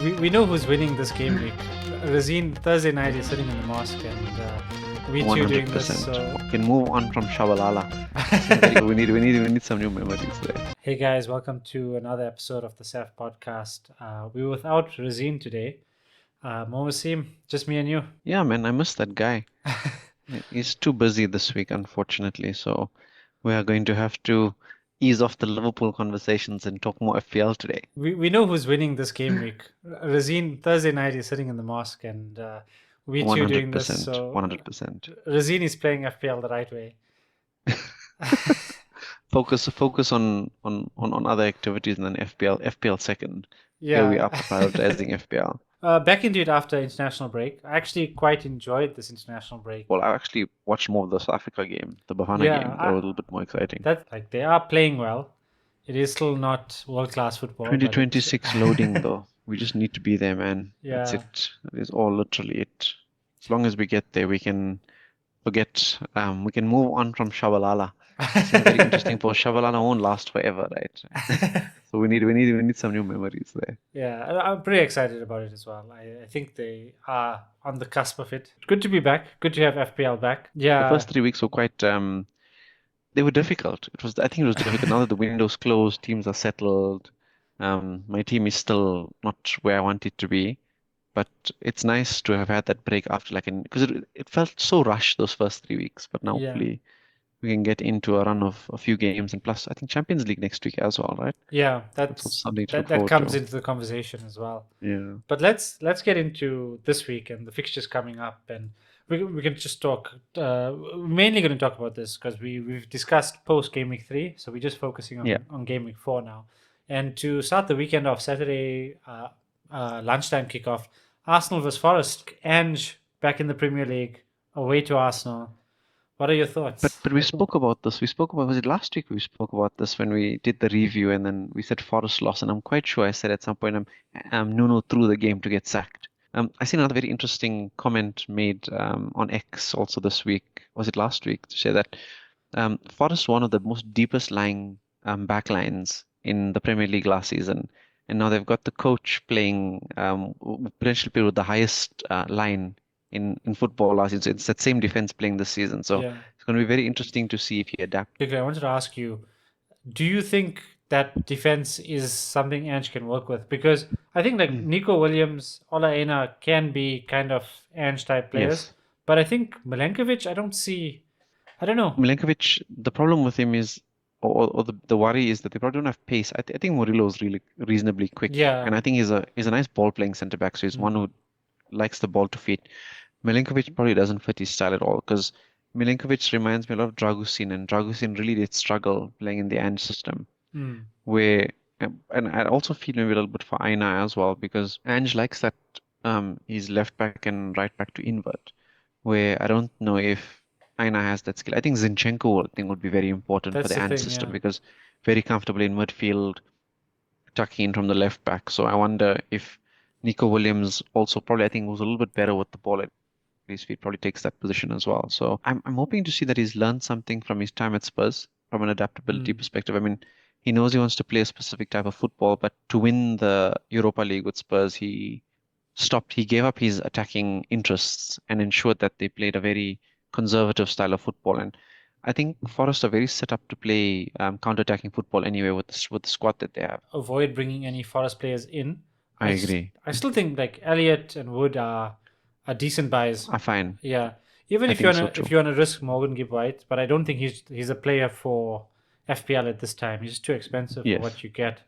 We know who's winning this game week. Razeen, Thursday night, is sitting in the mosque, and we two doing this. 100%. So, We can move on from Shabalala. we need some new memories there. hey guys, welcome to another episode of the SAF podcast. We were without Razeen today. Mowasim, just me and you. Yeah, man, I miss that guy. He's too busy this week, unfortunately. So we are going to have to ease off the Liverpool conversations and talk more FPL today. We know who's winning this game week. Razeen, Thursday night, is sitting in the mosque, and we two doing this. 100%. So, 100%. Razeen is playing FPL the right way. Focus on other activities and then FPL second. Here we are prioritizing FPL. Back into it after international break. I actually quite enjoyed this international break. Well, I actually watched more of the South Africa game, the Bafana game. They were a little bit more exciting. They are playing well. It is still not world-class football. 2026 loading though. We just need to be there, man. Yeah. That's it. That is all literally it. As long as we get there, we can forget. We can move on from Shabalala. It's very interesting for Shabalala won't last forever, right? So we need some new memories there. Yeah, I'm pretty excited about it as well. I think they are on the cusp of it. Good to be back. Good to have FPL back. Yeah. The first 3 weeks were quite they were difficult. I think it was difficult. Now that the window's closed, teams are settled. My team is still not where I want it to be. But it's nice to have had that break after because it felt so rushed those first 3 weeks. But now hopefully we can get into a run of a few games, and plus I think Champions League next week as well, right? Yeah, that comes into the conversation as well. Yeah. But let's get into this week and the fixtures coming up, and we can just talk. We're mainly going to talk about this because we've discussed post game week 3, so we're just focusing on game week 4 now. And to start the weekend off, Saturday lunchtime kickoff, Arsenal vs Forest. Ange back in the Premier League, away to Arsenal. What are your thoughts? But we spoke about this. Was it last week we spoke about this when we did the review, and then we said Forest lost, and I'm quite sure I said at some point Nuno threw the game to get sacked. I seen another very interesting comment made on X also this week. Was it last week? To say that Forest one of the most deepest lying backlines in the Premier League last season, and now they've got the coach playing potentially with the highest line in football last season. It's that same defense playing this season. So it's going to be very interesting to see if he adapts. Okay, I wanted to ask you, do you think that defense is something Ange can work with? Because I think Nico Williams, Ola Aina can be kind of Ange type players. But I think Milenkovic, I don't know. Milenkovic, the problem with him is, or the worry is that they probably don't have pace. I think Murillo is really reasonably quick. Yeah. And I think he's a nice ball playing centre back. So he's one who likes the ball to feet. Milenkovic probably doesn't fit his style at all, because Milenkovic reminds me a lot of Dragusin, and Dragusin really did struggle playing in the Ange system. And I also feel maybe a little bit for Aina as well, because Ange likes that he's left back and right back to invert, where I don't know if Aina has that skill. I think Zinchenko would be very important for the Ange system, because very comfortable in midfield, tucking in from the left back. So I wonder if Nico Williams also probably, I think, was a little bit better with the ball at his feet, probably takes that position as well. So I'm hoping to see that he's learned something from his time at Spurs from an adaptability perspective. I mean, he knows he wants to play a specific type of football, but to win the Europa League with Spurs, he gave up his attacking interests and ensured that they played a very conservative style of football. And I think Forest are very set up to play counter-attacking football anyway with the squad that they have. Avoid bringing any Forest players in. I agree. I still think Elliott and Wood are decent buys. Are fine. Yeah. Even if you want to risk Morgan Gibb White, but I don't think he's a player for FPL at this time. He's just too expensive for what you get.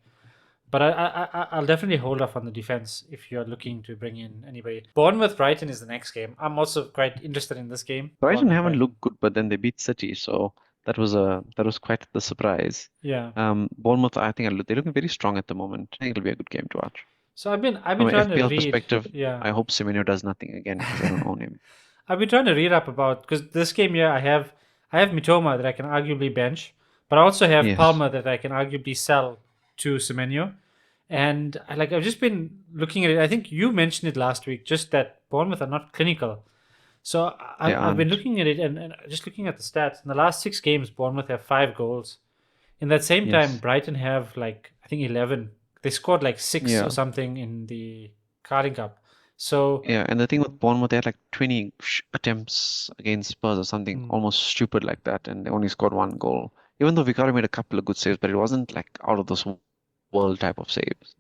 But I'll definitely hold off on the defense if you're looking to bring in anybody. Bournemouth Brighton is the next game. I'm also quite interested in this game. Brighton haven't looked good, but then they beat City, so that was quite the surprise. Yeah. Bournemouth, I think they're looking very strong at the moment. I think it'll be a good game to watch. So I've been From trying an FPL to read. perspective, I hope Semenyo does nothing again because I don't own him. I've been trying to read up about, because this game here I have Mitoma that I can arguably bench, but I also have Palmer that I can arguably sell to Semenyo. And I've just been looking at it. I think you mentioned it last week, just that Bournemouth are not clinical. So I've been looking at it and just looking at the stats. In the last 6 games, Bournemouth have 5 goals. In that same time, Brighton have I think 11. They scored 6 or something in the Carling Cup. So Yeah, and the thing with Bournemouth, they had like 20 attempts against Spurs or something almost stupid like that, and they only scored one goal. Even though Vicario made a couple of good saves, but it wasn't like out of this world type of saves.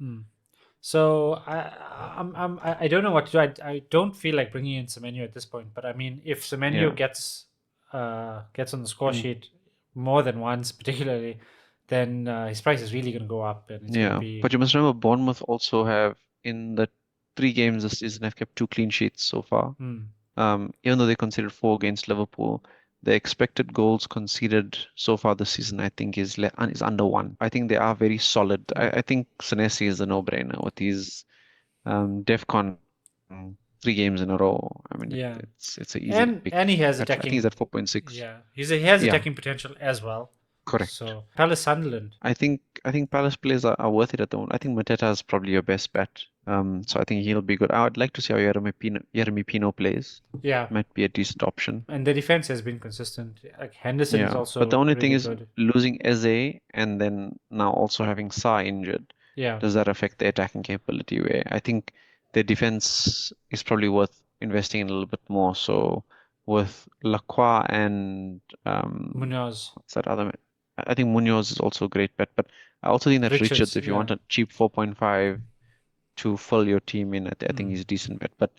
So I don't know what to do. I don't feel like bringing in Semenyo at this point. But I mean, if Semenyo Yeah. gets on the score sheet more than once, particularly, then his price is really going to go up, and it's going to Yeah, be. but you must remember Bournemouth also have in the 3 games this season have kept 2 clean sheets so far. Even though they conceded 4 against Liverpool, the expected goals conceded so far this season, I think, is under 1. I think they are very solid. I think Senesi is a no-brainer with his DEFCON 3 games in a row. I mean, Yeah, it's an easy pick. and he has I think he's attacking. at 4.6. Yeah, he has Yeah, attacking potential as well. correct. So Palace Sunderland. I think Palace players are worth it at the moment. I think Mateta is probably your best bet. So I think he'll be good. I would like to see how Yeremy Pino plays. Yeah, Might be a decent option. and the defense has been consistent. Like Henderson is Yeah, but the also only thing really is good. losing Eze and then now also having Sa injured. Yeah, Does that affect the attacking capability? Where I think their defense is probably worth investing in a little bit more. So with Lacroix and Munoz, what's that other man? I think Munoz is also a great bet, but I also think that Richards, Richards. if you Yeah. want a cheap 4.5 to fill your team in, I think he's a decent bet. But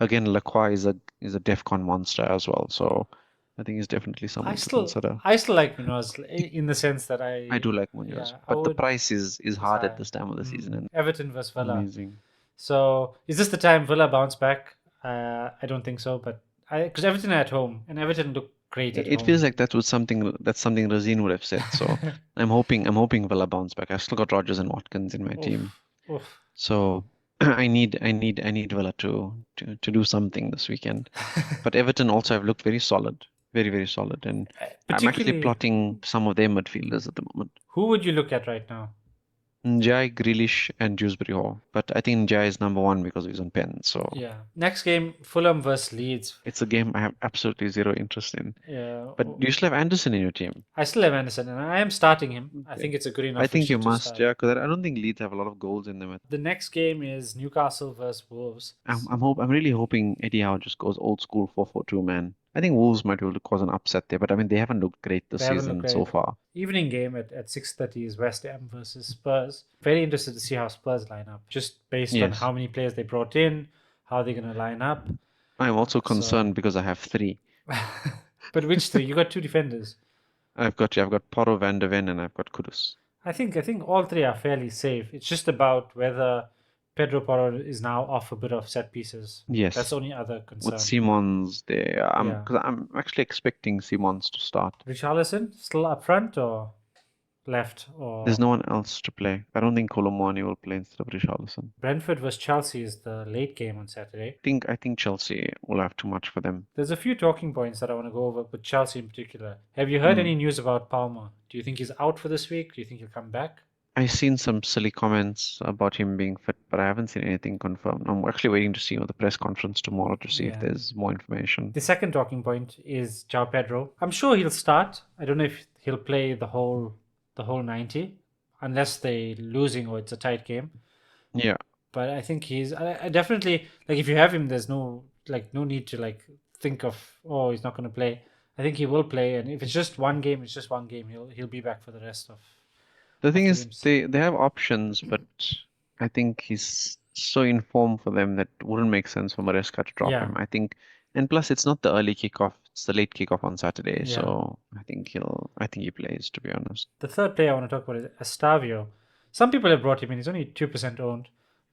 again, Lacroix is a DEFCON monster as well. So I think he's definitely I someone to still consider. I still like Munoz in the sense that I do like yeah, Munoz, I but the would price is is hard at high. this time of the season and Everton versus Villa. amazing. So is this the time Villa bounce back? I don't think so, but because Everton are at home and Everton look great at It feels home. like that's something Rosine would have said. So I'm hoping Villa bounce back. I've still got Rodgers and Watkins in my team. Oof, oof. So I need Villa to do something this weekend. But Everton also have looked very solid, very, very solid. And I'm actually Particularly, plotting some of their midfielders at the moment. who would you look at right now? Njai, Grealish, and Dewsbury Hall. But I think Njai is number 1 because he's on pen. So Yeah. Next game, Fulham versus Leeds. it's a game I have absolutely zero interest in. Yeah. But do you still have Anderson in your team? I still have Anderson, and I am starting him. I Okay. think it's a good I enough think fixture you to must, start. yeah, because I don't think Leeds have a lot of goals in them. The next game is Newcastle versus Wolves. I'm really hoping Eddie Howe just goes old school 4-4-2, man. I think Wolves might be able to cause an upset there, but I mean they haven't looked great this They haven't looked season so great. far. Evening game at 6:30 is West Ham versus Spurs. Very interested to see how Spurs line up, just based on Yes. how many players they brought in, how they're going to line up. I'm also So, concerned because I have 3. but which 3? You got 2 defenders. I've got Porro, Van de Ven, and I've got Kudus. I think all 3 are fairly safe. It's just about whether Pedro Porro is now off a bit of set pieces. Yes. That's the only other concern. With Simons there, Yeah. because I'm actually expecting Simons to start. Richarlison still up front or left? Or There's no one else to play. I don't think Colomani will play instead of Richarlison. Brentford vs Chelsea is the late game on Saturday. I think Chelsea will have too much for them. There's a few talking points that I want to go over, with Chelsea in particular. Have you heard any news about Palmer? Do you think he's out for this week? Do you think he'll come back? I've seen some silly comments about him being fit, but I haven't seen anything confirmed. I'm actually waiting to see the press conference tomorrow to see if there's more information. The second talking point is João Pedro. I'm sure he'll start. I don't know if he'll play the whole 90, unless they're losing or it's a tight game. Yeah. But I think he's I definitely, like, if you have him, there's no need to think of, oh, he's not going to play. I think he will play, and if it's just one game, it's just one game. He'll be back for the rest of. The thing is, games. they have options, but I think he's so in form for them that it wouldn't make sense for Maresca to drop him. I think, and plus it's not the early kickoff; it's the late kickoff on Saturday. Yeah. So I think he plays, to be honest. The third player I want to talk about is Estavio. Some people have brought him in. He's only 2% owned,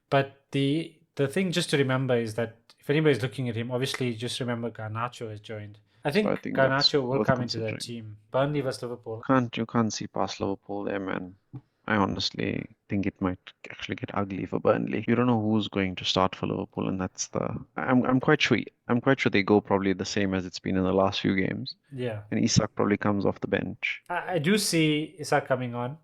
but the thing just to remember is that if anybody's looking at him, obviously just remember Garnacho has joined. I think Garnacho will come into that team. Burnley vs Liverpool. You can't see past Liverpool there, man. I honestly think it might actually get ugly for Burnley. You don't know who's going to start for Liverpool, and that's I'm quite sure they go probably the same as it's been in the last few games. Yeah. And Isak probably comes off the bench. I do see Isak coming on,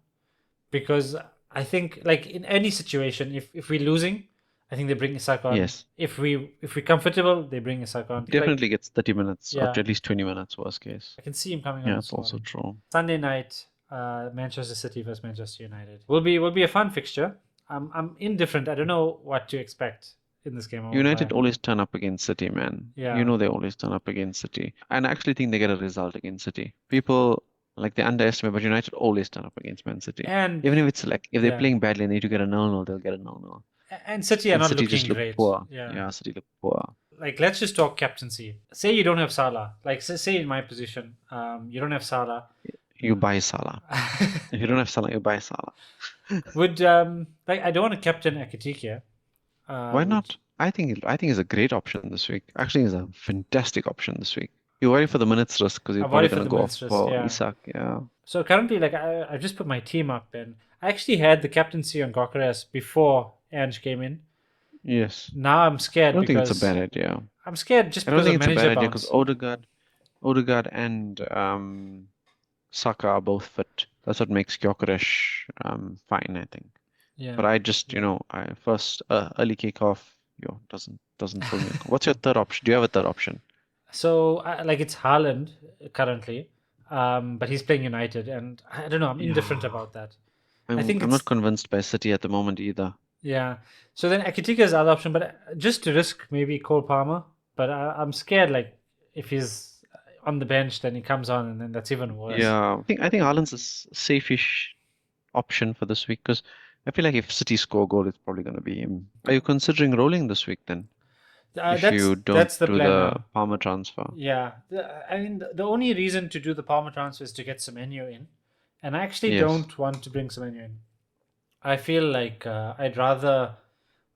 because I think, like, in any situation, if we're losing, I think they bring Isak on. Yes. If we're comfortable, they bring Isak on. Definitely gets 30 minutes, or at least 20 minutes, worst case. I can see him coming on. Yeah, it's also true. Sunday night, Manchester City versus Manchester United will be a fun fixture. I'm indifferent. I don't know what to expect. in this game. I won't United lie. always turn up against City, man. Yeah. You know they always turn up against City. And I actually think they get a result against City. People like they underestimate, but United always turn up against Man City. And Even if it's like if they're yeah, playing badly and they need to get a 0-0, they'll get a 0-0. and City are And not City just looking look great. poor. Yeah. Yeah, City look poor. Like, let's just talk captaincy. Say you don't have Salah. Like, say in my position, you don't have Salah. You buy Salah. If you don't have Salah, you buy Salah. Would like, I don't want to captain Ekitike. Why not? I think it's a great option this week. Actually, it's a fantastic option this week. You worry for the minutes risk because you're I worry probably for gonna the go minutes off risk, for yeah. Isak. Yeah. So currently, like, I just put my team up, and I actually had the captaincy on Gokares before Ange came in. Yes. Now I'm I scared don't think because it's a bad idea. I'm scared just I don't because of think it's a manager bad idea because bounce. Odegaard and Saka are both fit. That's what makes Gyökeres fine, I think. Yeah. But I just, I first early kickoff, doesn't pull me. What's your third option? Do you have a third option? So like, it's Haaland currently, but he's playing United, and I don't know. I'm indifferent Yeah. about that. I'm I think I'm it's not convinced by City at the moment either. yeah. So then Ekitike is the other option, but just to risk maybe Cole Palmer. But I'm scared, like, if he's on the bench, then he comes on, and then that's even worse. Yeah, I think Haaland's a safe-ish option for this week because I feel like if City score a goal, it's probably going to be him. Are you considering rolling this week then? If you don't That's the do plan the now. Palmer transfer? Yeah, I mean, the only reason to do the Palmer transfer is to get Semenyo in, and I actually Yes. don't want to bring Semenyo in. I feel like I'd rather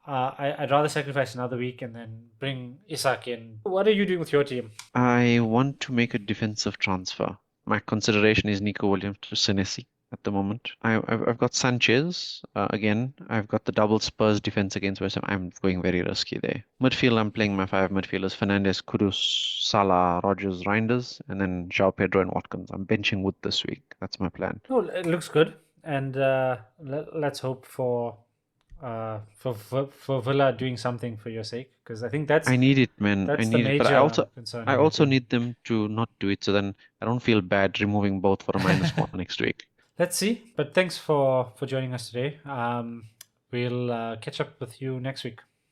I'd rather sacrifice another week and then bring Isak in. What are you doing with your team? I want to make a defensive transfer. My consideration is Nico Williams to Senesi at the moment. I've got Sanchez again. I've got the double Spurs defense against West Ham. I'm going very risky there. Midfield, I'm playing my five midfielders: Fernandes, Kudus, Salah, Rogers, Reinders, and then João Pedro and Watkins. I'm benching Wood this week. That's my plan. Oh, it looks good, and let's hope for Villa doing something for your sake, because I think that's I need it, man. I that's the need it, but major concern. I in your also team. need them to not do it, so then I don't feel bad removing both for a -1 next week. Let's see. But thanks for joining us today. We'll catch up with you next week.